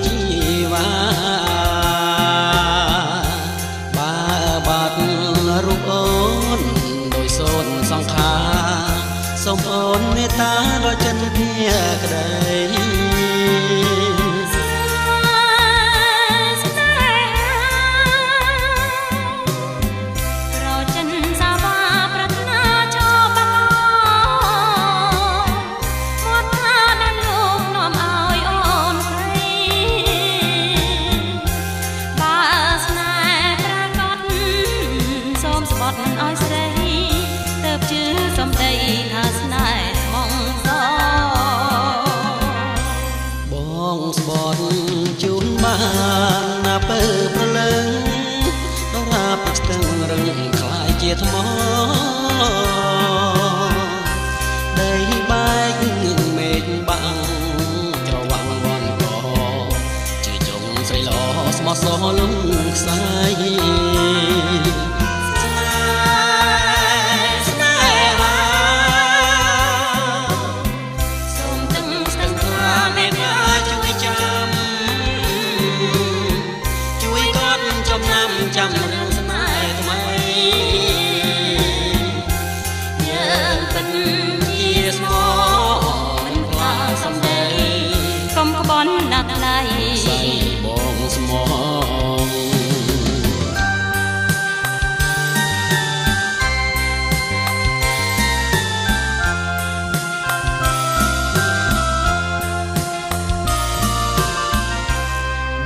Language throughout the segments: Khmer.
ជីវ៉ាបាបាត់រូបអូនដោយសូនសង្ខាសូមអូនមេត្តាដល់ចិនភាក្តីឲ្យស្រីទៅជឿសំដីថាស្នេហ៍មងសបងស្បត់ជូនបានណាពើប្រលឹងដរាបទឹកស្ទឹងរឹងខ្លាយជាថ្មដីបែកមេឃបាំងច្រវាក់វ័នកជឿចងស្រីល្អស្មោះសរលំខ្សែចាំរឿងស្នេហ៍ថ្មីយើងពិតជាស្មោះមិនខ្លាចសំដីកុំក្បន់ណាស់ថ្លៃស្អីបងស្មោះ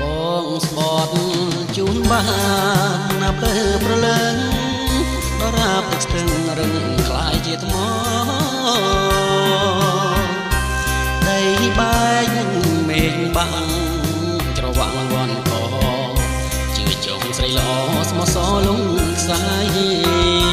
បងស្បត់ជូនបានណាពើប្រលឹងដរាបទឹកស្ទឹងរឹងខ្លាយជាថ្មដីបែកមេឃបាំងច្រវាក់វ័នកជឿចងស្រីល្អស្មោះសរលំខ្សែ